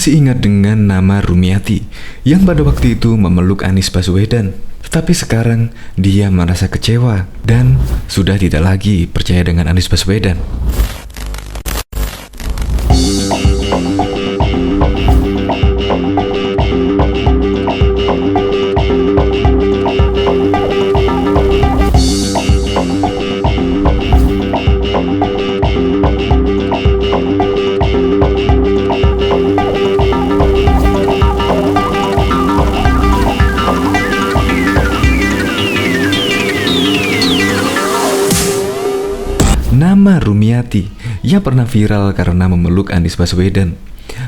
masih ingat dengan nama Rumiati yang pada waktu itu memeluk Anies Baswedan. Tetapi sekarang dia merasa kecewa dan sudah tidak lagi percaya dengan Anies Baswedan. Nama Rumiati yang pernah viral karena memeluk Anies Baswedan,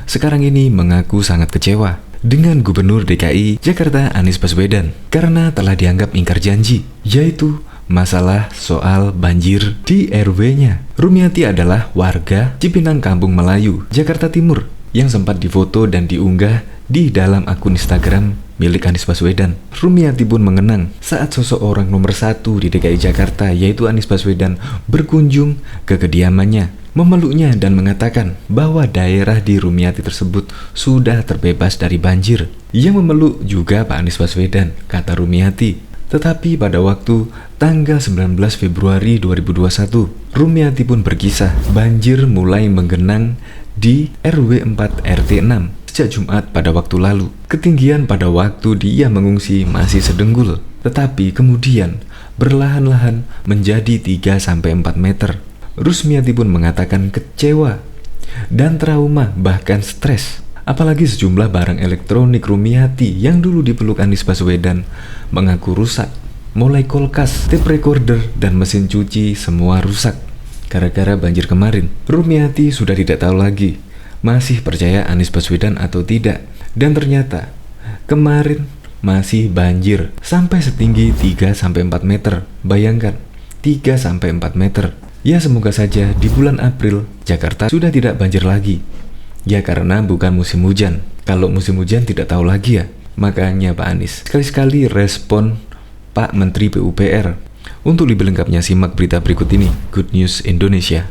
sekarang ini mengaku sangat kecewa dengan Gubernur DKI Jakarta Anies Baswedan karena telah dianggap ingkar janji, yaitu masalah soal banjir di RW-nya. Rumiati adalah warga Cipinang Kampung Melayu, Jakarta Timur yang sempat difoto dan diunggah di dalam akun Instagram milik Anies Baswedan. Rumiati pun mengenang saat sosok orang nomor 1 di DKI Jakarta yaitu Anies Baswedan berkunjung ke kediamannya, memeluknya dan mengatakan bahwa daerah di Rumiati tersebut sudah terbebas dari banjir. Yang memeluk juga Pak Anies Baswedan, kata Rumiati. Tetapi pada waktu tanggal 19 Februari 2021, Rumiati pun berkisah banjir mulai menggenang di RW 4 RT 6 sejak Jumat pada waktu lalu. Ketinggian pada waktu dia mengungsi masih sedenggul, tetapi kemudian berlahan-lahan menjadi 3-4 meter. Rusmiati pun mengatakan kecewa dan trauma bahkan stres. Apalagi sejumlah barang elektronik Rumiati yang dulu dipeluk Anies Baswedan mengaku rusak. Mulai kulkas, tape recorder, dan mesin cuci semua rusak gara-gara banjir kemarin. Rumiati sudah tidak tahu lagi masih percaya Anies Baswedan atau tidak. Dan ternyata kemarin masih banjir sampai setinggi 3-4 meter. Bayangkan, 3-4 meter. Ya semoga saja di bulan April Jakarta sudah tidak banjir lagi. Ya karena bukan musim hujan. Kalau musim hujan tidak tahu lagi ya. Makanya Pak Anies, sekali-sekali respon Pak Menteri PUPR. Untuk lebih lengkapnya simak berita berikut ini. Good News Indonesia.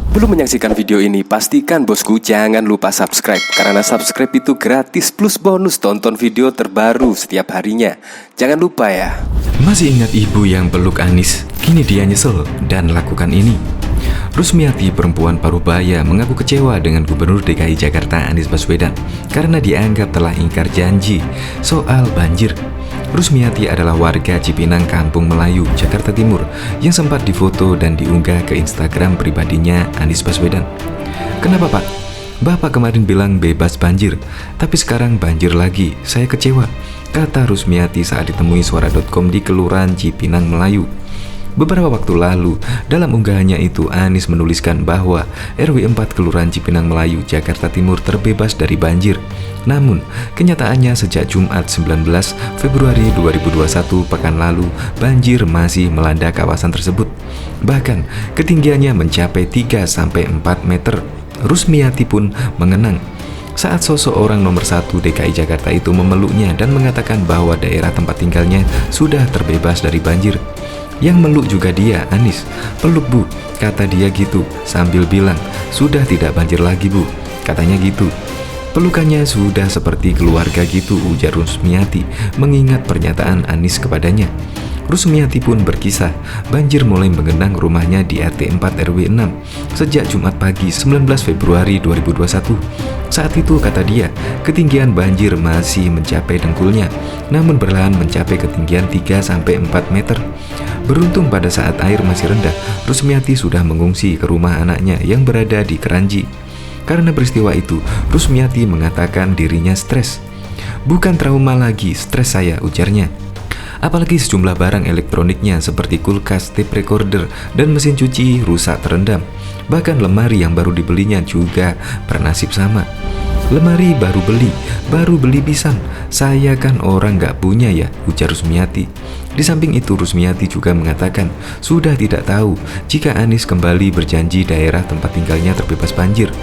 Belum menyaksikan video ini, pastikan bosku jangan lupa subscribe. Karena subscribe itu gratis plus bonus tonton video terbaru setiap harinya. Jangan lupa ya. Masih ingat ibu yang peluk Anies? Kini dia nyesel dan lakukan ini. Rusmiati, perempuan Parubaya, mengaku kecewa dengan Gubernur DKI Jakarta Anies Baswedan karena dianggap telah ingkar janji soal banjir. Rusmiati adalah warga Cipinang Kampung Melayu, Jakarta Timur yang sempat difoto dan diunggah ke Instagram pribadinya Anies Baswedan. Kenapa Pak? Bapak kemarin bilang bebas banjir, tapi sekarang banjir lagi. Saya kecewa, kata Rusmiati saat ditemui suara.com di Kelurahan Cipinang Melayu. Beberapa waktu lalu, dalam unggahannya itu Anies menuliskan bahwa RW 4 Kelurahan Cipinang Melayu, Jakarta Timur terbebas dari banjir. Namun, kenyataannya sejak Jumat 19 Februari 2021 pekan lalu, banjir masih melanda kawasan tersebut. Bahkan, ketinggiannya mencapai 3-4 meter. Rusmiati pun mengenang saat sosok orang nomor 1 DKI Jakarta itu memeluknya dan mengatakan bahwa daerah tempat tinggalnya sudah terbebas dari banjir. Yang meluk juga dia, Anies. Peluk Bu, kata dia gitu, sambil bilang, sudah tidak banjir lagi Bu, katanya gitu. Pelukannya sudah seperti keluarga gitu, ujar Rusmiati, mengingat pernyataan Anies kepadanya. Rusmiati pun berkisah, banjir mulai menggenang rumahnya di RT 4 RW 6 sejak Jumat pagi 19 Februari 2021. Saat itu, kata dia, ketinggian banjir masih mencapai dengkulnya, namun perlahan mencapai ketinggian 3-4 meter. Beruntung pada saat air masih rendah, Rusmiati sudah mengungsi ke rumah anaknya yang berada di Keranji. Karena peristiwa itu, Rusmiati mengatakan dirinya stres. Bukan trauma lagi, stres saya, ujarnya. Apalagi sejumlah barang elektroniknya seperti kulkas, tape recorder, dan mesin cuci rusak terendam. Bahkan lemari yang baru dibelinya juga bernasib sama. Lemari baru beli pisan. Saya kan orang gak punya ya, ujar Rusmiati. Di samping itu, Rusmiati juga mengatakan sudah tidak tahu jika Anies kembali berjanji daerah tempat tinggalnya terbebas banjir.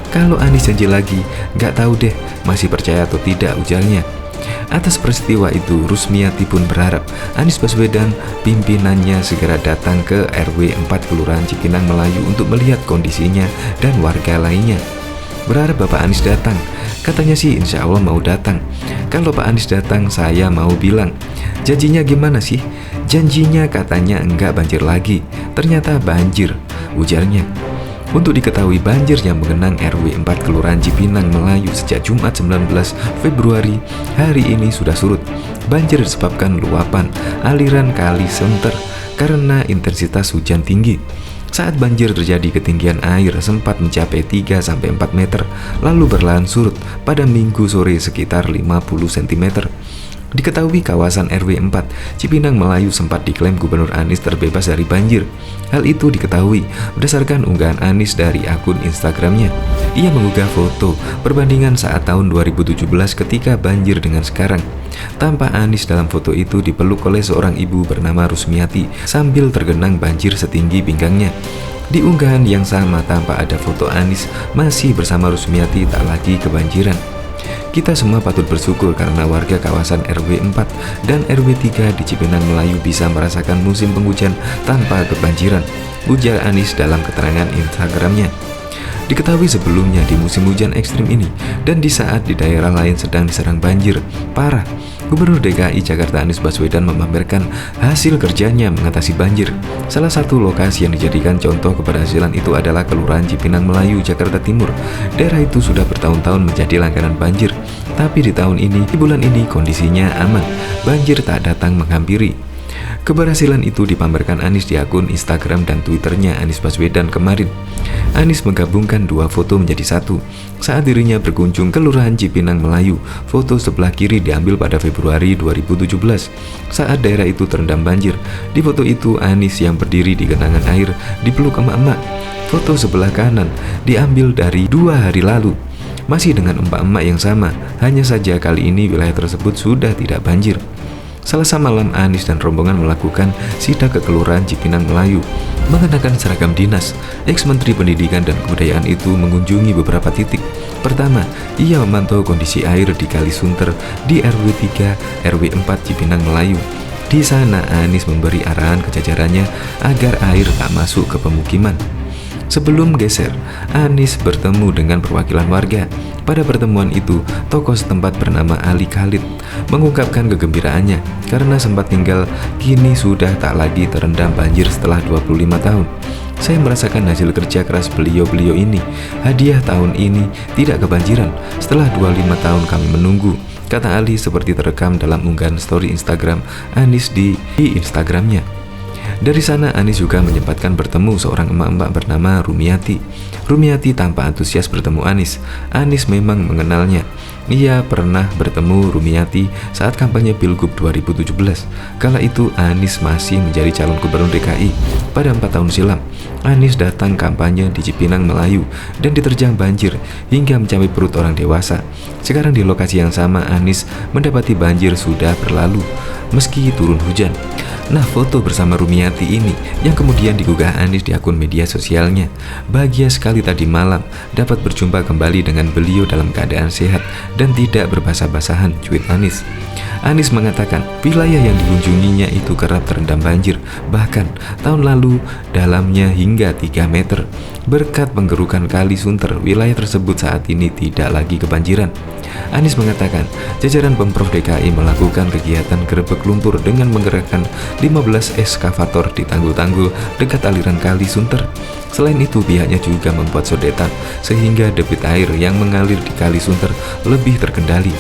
Kalau Anies janji lagi, gak tahu deh masih percaya atau tidak, ujarnya. Atas peristiwa itu, Rusmiati pun berharap Anies Baswedan pimpinannya segera datang ke RW 4 Kelurahan Cipinang Melayu untuk melihat kondisinya dan warga lainnya. Berharap Bapak Anies datang Katanya sih insya Allah mau datang. Kalau Pak Anies datang, saya mau bilang, janjinya gimana sih? Janjinya katanya enggak banjir lagi. Ternyata banjir, ujarnya. Untuk diketahui, banjir yang mengenang RW 4 Kelurahan Cipinang Melayu sejak Jumat 19 Februari hari ini sudah surut. Banjir disebabkan luapan aliran Kali Sunter karena intensitas hujan tinggi. Saat banjir terjadi, ketinggian air sempat mencapai 3-4 meter, lalu berlahan surut pada Minggu sore sekitar 50 cm. Diketahui kawasan RW 4 Cipinang Melayu sempat diklaim Gubernur Anies terbebas dari banjir. Hal itu diketahui berdasarkan unggahan Anies dari akun Instagramnya. Ia mengunggah foto perbandingan saat tahun 2017 ketika banjir dengan sekarang. Tampak Anies dalam foto itu dipeluk oleh seorang ibu bernama Rusmiati sambil tergenang banjir setinggi pinggangnya. Di unggahan yang sama tampak ada foto Anies masih bersama Rusmiati tak lagi kebanjiran. Kita semua patut bersyukur karena warga kawasan RW 4 dan RW 3 di Cipinang Melayu bisa merasakan musim penghujan tanpa kebanjiran, ujar Anies dalam keterangan Instagramnya. Diketahui sebelumnya di musim hujan ekstrim ini dan di saat di daerah lain sedang diserang banjir parah, Gubernur DKI Jakarta Anies Baswedan memamerkan hasil kerjanya mengatasi banjir. Salah satu lokasi yang dijadikan contoh keberhasilan itu adalah Kelurahan Cipinang Melayu, Jakarta Timur. Daerah itu sudah bertahun-tahun menjadi langganan banjir, tapi di tahun ini, di bulan ini kondisinya aman, banjir tak datang menghampiri. Keberhasilan itu dipamerkan Anies di akun Instagram dan Twitternya Anies Baswedan kemarin. Anies menggabungkan dua foto menjadi satu. Saat dirinya berkunjung ke Kelurahan Cipinang Melayu, foto sebelah kiri diambil pada Februari 2017 saat daerah itu terendam banjir. Di foto itu Anies yang berdiri di genangan air dipeluk emak-emak. Foto sebelah kanan diambil dari 2 hari lalu, masih dengan emak-emak yang sama, hanya saja kali ini wilayah tersebut sudah tidak banjir. Selasa malam, Anies dan rombongan melakukan sidak ke Kelurahan Cipinang Melayu. Mengenakan seragam dinas, ex-Menteri Pendidikan dan Kebudayaan itu mengunjungi beberapa titik. Pertama, ia memantau kondisi air di Kali Sunter di RW 3 RW 4 Cipinang Melayu. Di sana, Anies memberi arahan ke jajarannya agar air tak masuk ke pemukiman. Sebelum geser, Anies bertemu dengan perwakilan warga. Pada pertemuan itu, tokoh setempat bernama Ali Khalid mengungkapkan kegembiraannya karena sempat tinggal kini sudah tak lagi terendam banjir setelah 25 tahun. Saya merasakan hasil kerja keras beliau-beliau ini. Hadiah tahun ini tidak kebanjiran setelah 25 tahun kami menunggu, kata Ali seperti terekam dalam unggahan story Instagram Anies di Instagramnya. Dari sana Anies juga menyempatkan bertemu seorang emak-emak bernama Rumiati. Rumiati tampak antusias bertemu Anies. Anies memang mengenalnya. Ia pernah bertemu Rumiati saat kampanye Pilgub 2017. Kala itu Anies masih menjadi calon gubernur DKI. Pada 4 tahun silam, Anies datang kampanye di Cipinang Melayu dan diterjang banjir hingga mencapai perut orang dewasa. Sekarang di lokasi yang sama Anies mendapati banjir sudah berlalu meski turun hujan. Nah, foto bersama Rumiati ini yang kemudian digugah Anies di akun media sosialnya. Bahagia sekali tadi malam dapat berjumpa kembali dengan beliau dalam keadaan sehat dan tidak berbasah-basahan, cuit Anies. Anies mengatakan wilayah yang dikunjunginya itu kerap terendam banjir, bahkan tahun lalu dalamnya hingga 3 meter. Berkat penggerukan Kali Sunter, wilayah tersebut saat ini tidak lagi kebanjiran. Anies mengatakan jajaran Pemprov DKI melakukan kegiatan gerebek lumpur dengan menggerakkan 15 eskavator di tanggul-tanggul dekat aliran Kali Sunter. Selain itu, pihaknya juga membuat sodetan sehingga debit air yang mengalir di Kali Sunter lebih terkendali.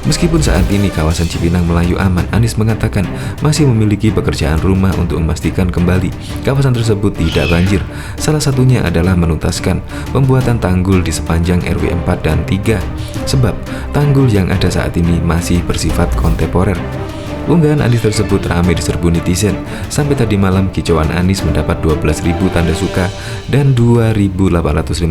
Meskipun saat ini kawasan Cipinang Melayu aman, Anies mengatakan masih memiliki pekerjaan rumah untuk memastikan kembali kawasan tersebut tidak banjir. Salah satunya adalah menuntaskan pembuatan tanggul di sepanjang RW 4 dan 3, sebab tanggul yang ada saat ini masih bersifat kontemporer. Unggahan Anies tersebut ramai diserbu netizen. Sampai tadi malam kicauan Anies mendapat 12.000 tanda suka dan 2.850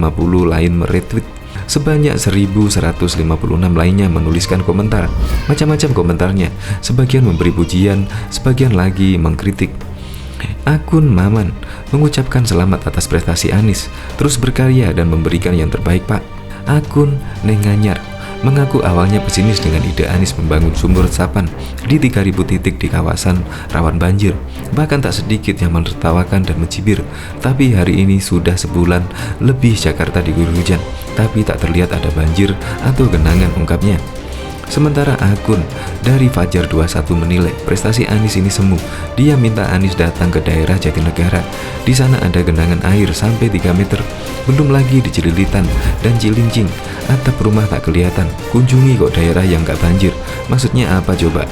lain meretweet. Sebanyak 1.156 lainnya menuliskan komentar. Macam-macam komentarnya, sebagian memberi pujian, sebagian lagi mengkritik. Akun Maman mengucapkan selamat atas prestasi Anies, terus berkarya dan memberikan yang terbaik Pak. Akun Nenganyar mengaku awalnya pesimis dengan ide Anies membangun sumur resapan di 3.000 titik di kawasan rawan banjir. Bahkan tak sedikit yang menertawakan dan mencibir. Tapi hari ini sudah sebulan lebih Jakarta diguyur hujan, tapi tak terlihat ada banjir atau genangan, ungkapnya. Sementara akun dari Fajar 21 menilai prestasi Anies ini semu. Dia minta Anies datang ke daerah Jatinegara. Di sana ada genangan air sampai 3 meter. Belum lagi di Cililitan dan Cilincing, atap rumah tak kelihatan. Kunjungi kok daerah yang gak banjir. Maksudnya apa coba?